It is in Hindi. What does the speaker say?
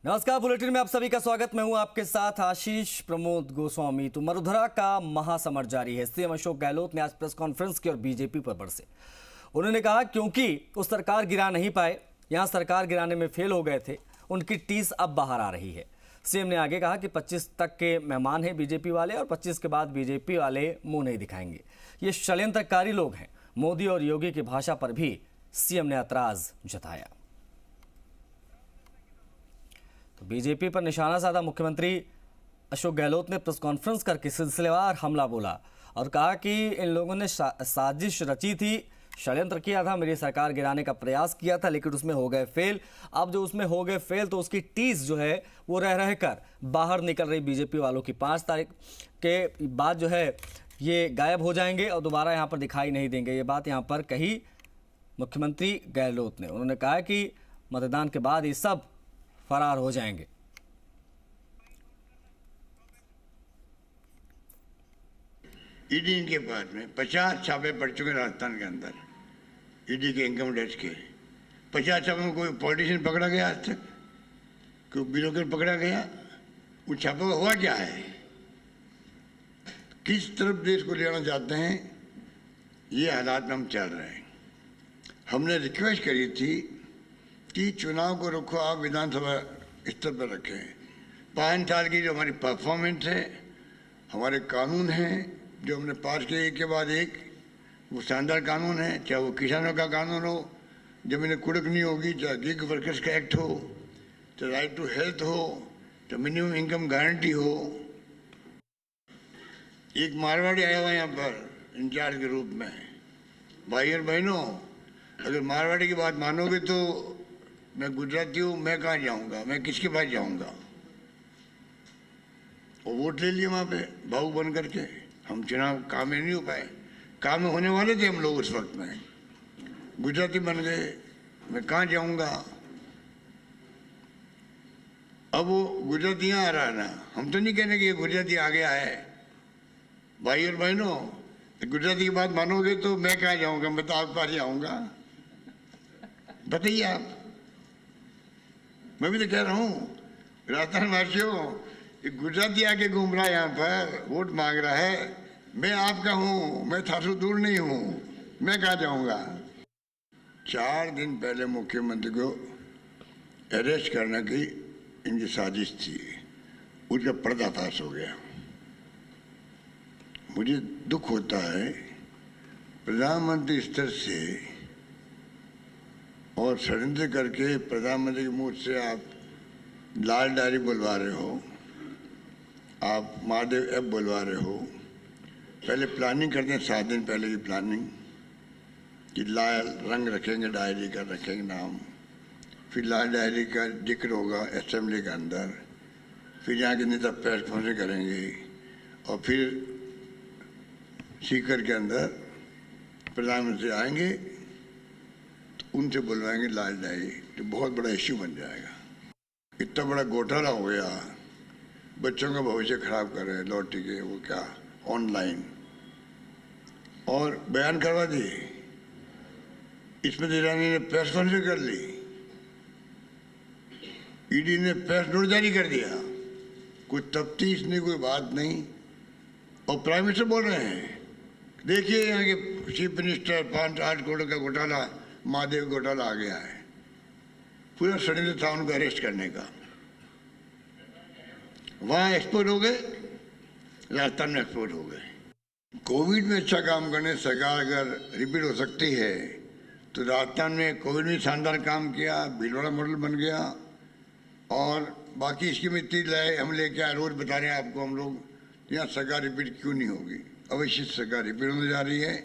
नमस्कार, बुलेटिन में आप सभी का स्वागत। मैं हूं आपके साथ आशीष प्रमोद गोस्वामी। तो मरुधरा का महासमर जारी है। सीएम अशोक गहलोत ने आज प्रेस कॉन्फ्रेंस की और बीजेपी पर बरसे। उन्होंने कहा क्योंकि वो सरकार गिरा नहीं पाए, यहां सरकार गिराने में फेल हो गए थे, उनकी टीस अब बाहर आ रही है। सीएम ने आगे कहा कि 25 तक के मेहमान हैं बीजेपी वाले और 25 के बाद बीजेपी वाले मुंह नहीं दिखाएंगे। ये षड्यंत्रकारी लोग हैं। मोदी और योगी की भाषा पर भी सीएम ने ऐतराज जताया। तो बीजेपी पर निशाना साधा मुख्यमंत्री अशोक गहलोत ने प्रेस कॉन्फ्रेंस करके सिलसिलेवार हमला बोला और कहा कि इन लोगों ने साजिश रची थी, षड्यंत्र किया था, मेरी सरकार गिराने का प्रयास किया था, लेकिन उसमें हो गए फेल। अब जो उसमें हो गए फेल तो उसकी टीस जो है वो रह रहकर बाहर निकल रही बीजेपी वालों की। 5 तारीख के बाद जो है ये गायब हो जाएंगे और दोबारा यहाँ पर दिखाई नहीं देंगे। ये बात यहाँ पर कही मुख्यमंत्री गहलोत ने। उन्होंने कहा कि मतदान के बाद ये सब फरार हो जाएंगे। ईडी के पास में 50 छापे पड़ चुके राजस्थान के अंदर, ईडी के इनकम टैक्स के 50 छापे में कोई पॉलिटिशियन पकड़ा गया आज तक? कोई ब्यूरोक्रेट पकड़ा गया? उन छापों का हुआ क्या है? किस तरफ देश को ले जाना चाहते हैं, ये हालात में हम चल रहे हैं। हमने रिक्वेस्ट करी थी कि चुनाव को रखो, आप विधानसभा स्तर पर रखें। 5 साल की जो हमारी परफॉर्मेंस है, हमारे कानून हैं जो हमने पास किए एक के बाद एक, वो शानदार कानून है। चाहे वो किसानों का कानून हो, जमीनें कुड़क नहीं होगी, चाहे गिग वर्कर्स का एक्ट हो, चाहे राइट टू हेल्थ हो, चाहे मिनिमम इनकम गारंटी हो। एक मारवाड़ी आया हुआ यहाँ पर इंचार्ज के रूप में। भाई और बहनों, अगर मारवाड़ी की बात मानोगे तो मैं गुजराती हूँ, मैं कहाँ जाऊँगा, मैं किसके पास जाऊँगा? और वोट ले लिए वहाँ पे भाऊ बन करके। हम चुनाव काम में नहीं हो पाए, काम में होने वाले थे हम लोग उस वक्त में। गुजराती बन गए, मैं कहाँ जाऊँगा? अब वो गुजराती यहाँ आ रहा है ना। हम तो नहीं कहने कि ये गुजराती आ गया है। भाई और बहनों, गुजराती की बात मानोगे तो मैं कहाँ जाऊँगा? मैं तो आपके पास जाऊँगा। बताइए आप। मैं भी तो कह रहा हूँ, राजस्थान वासियों, गुजराती आके घूम रहा है यहाँ पर, वोट मांग रहा है। मैं आपका हूँ, मैं थासु दूर नहीं हूँ, मैं कहाँ जाऊँगा? 4 दिन पहले मुख्यमंत्री को अरेस्ट करने की इनकी साजिश थी, उसका पर्दाफाश हो गया। मुझे दुख होता है प्रधानमंत्री स्तर से और षड्यंत्र करके प्रधानमंत्री के मुंह से आप लाल डायरी बुलवा रहे हो, आप महादेव ऐप बुलवा रहे हो। पहले प्लानिंग करते हैं, 7 दिन पहले की प्लानिंग कि लाल रंग रखेंगे डायरी का, रखेंगे नाम, फिर लाल डायरी का जिक्र होगा असेंबली के अंदर, फिर यहाँ के नेता प्रेस कॉन्फ्रेंस करेंगे और फिर सीकर के अंदर प्रधानमंत्री आएंगे, उनसे बुलवाएंगे लाल डायरी, तो बहुत बड़ा इश्यू बन जाएगा। इतना बड़ा घोटाला हो गया, बच्चों का भविष्य खराब कर रहे हैं लॉटरी के, वो क्या ऑनलाइन, और बयान करवा दिए। स्मृति ईरानी ने प्रेस कॉन्फ्रेंस कर ली, ईडी ने प्रेस नोट जारी कर दिया, कोई तफ्तीश नहीं, कोई बात नहीं। और प्राइम मिनिस्टर बोल रहे हैं, देखिए यहाँ के चीफ मिनिस्टर 5-8 करोड़ का घोटाला, महादेव घोटाला आ गया है। पूरा षड्यंत्र था उनको अरेस्ट करने का। वहां एक्सपोर्ट हो गए, राजस्थान में एक्सपोर्ट हो गए। कोविड में अच्छा काम करने सरकार अगर रिपीट हो सकती है तो राजस्थान में कोविड में शानदार काम किया, भीलवाड़ा मॉडल बन गया, और बाकी स्कीम इतनी लाए हम लेके आए, रोज बता रहे हैं आपको हम लोग। यहाँ सरकार रिपीट क्यों नहीं होगी? अवश्य सरकार रिपीट होने जा रही है।